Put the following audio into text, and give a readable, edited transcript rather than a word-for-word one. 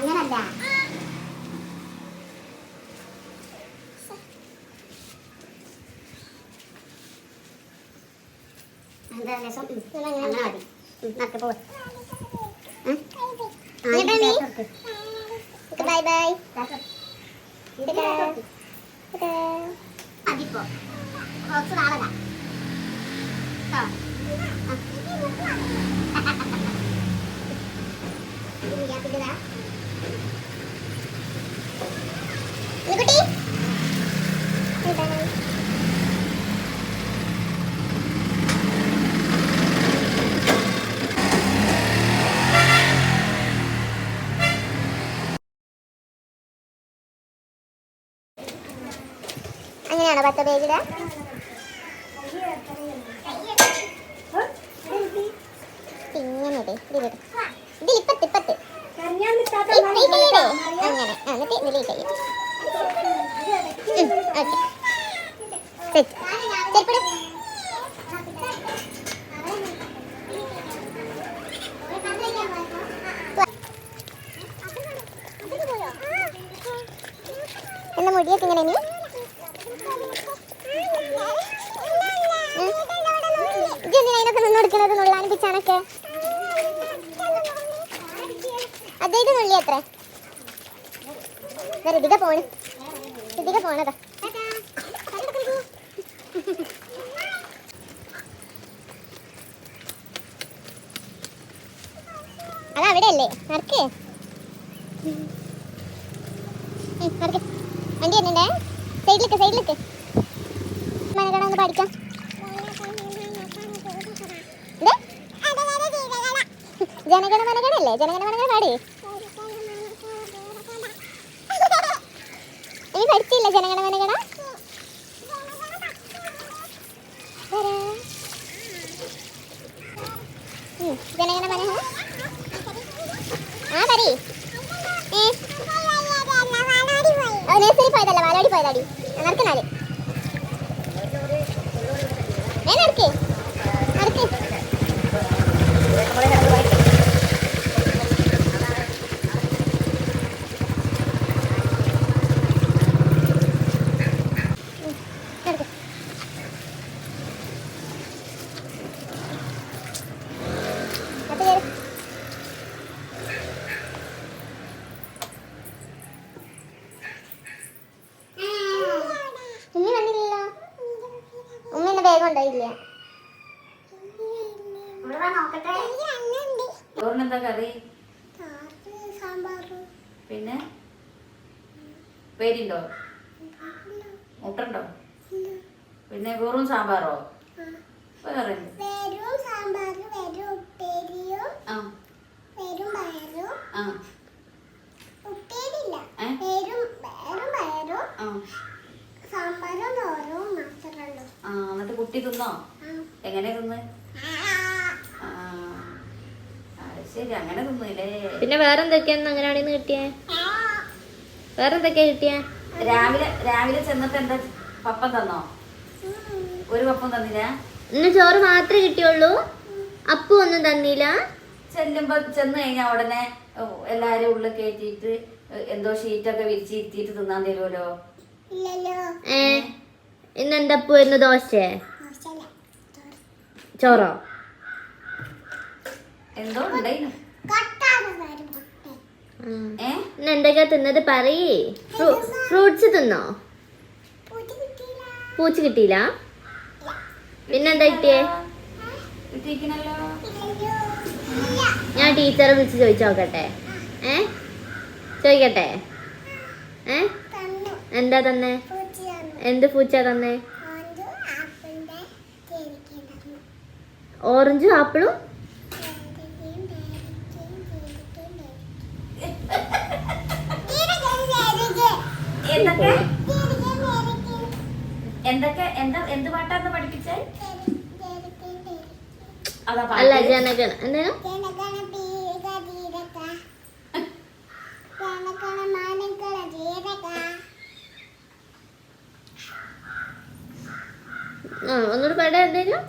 അങ്ങനല്ല. എന്താ രസം? അങ്ങനെ മതി. നടക്ക് പോ. Bye bye. അതിപ്പോ കുറച്ച് നാളല്ല കുട്ടി. അങ്ങനെയാണോ 10 പേജില്? ഇങ്ങനെ ഇതിലിപ്പത്ത് അങ്ങനെ എന്നിട്ട് ഇതിലേക്ക് എന്നാ മുടിയൊക്കെ ഇങ്ങനെ നീ ഇതിനൊക്കെ നിന്ന് കൊടുക്കുന്നത് നുള്ളാനും പിച്ചാനൊക്കെ. അതായത് നുള്ളി അത്ര ഋതിക പോണതാ. അതവിടെ അല്ലേ? നടക്ക് വണ്ടി വരുന്നുണ്ടേ. സൈഡിലേക്ക് മനകട ഒന്ന് പഠിക്കാം. ജനഗണമനഗണല്ലേ? ജനഗണമനഗണ പാടി. നീ പഠിച്ചില്ല ജനഗണമനഗണ? ജനഗണമന ആ പറി. നേഴ്സറി പോയതല്ല, വാലാടി പോയതാടി. നടക്കുന്നാല് നടക്ക്. ഉമ്മി വന്നില്ലല്ലോ. ഉമ്മ വേഗം ഉണ്ടായില്ല. ചോറിനെന്താ കറി? പിന്നെ പേരിണ്ടോ? മുട്ടുണ്ടോ? പിന്നെ വെറും സാമ്പാറോ? വേറെ എന്നിട്ട് കുട്ടി തിന്നോ? എങ്ങനെ തിന്ന്? ശരി, അങ്ങനെ തിന്നില്ലേ. പിന്നെ വേറെന്തൊക്കെയാന്ന് അങ്ങനെയാണെന്ന് കിട്ടിയേ? വേറെന്തൊക്കെയാ കിട്ടിയേ? രാവിലെ ചെന്നിട്ട് എന്താ പപ്പം തന്നോ? ഒരു പപ്പം തന്നില്ല. ഇന്ന് ചോറ് മാത്രമേ കിട്ടിയുള്ളൂ? അപ്പു ഒന്നും തന്നില്ല? ചെന്ന് കഴിഞ്ഞാ ഉടനെ എല്ലാരും ഉള്ളിൽ കയറ്റിട്ട് എന്തോ ഷീറ്റൊക്കെ വിരിച്ചിരുത്തിട്ട് തിന്നാൻ തരുമല്ലോ. ഇന്നെന്താ അപ്പു വരുന്ന? ദോശ ചോറോ എന്തോ ഉണ്ടായിരുന്നു. ഇന്ന് എന്തൊക്കെയാ തിന്നത് പറയേ. ഫ്രൂട്ട്സ് തിന്നോ? പൂച്ച കിട്ടിയില്ല? പിന്നെന്താ കിട്ടിയേ? ഞാൻ ടീച്ചറെ വിളിച്ച് ചോദിച്ചു നോക്കട്ടെ. ചോദിക്കട്ടെ? എന്താ തന്നെ? എന്ത് പൂച്ച തന്നെ? ഓറഞ്ചും ആപ്പിളും? എന്ത് പാട്ടാന്ന് പഠിപ്പിച്ചേ? അല്ല ജനഗണ എന്തേലും ഒന്നുകൂടി പാടാ. എന്തേലും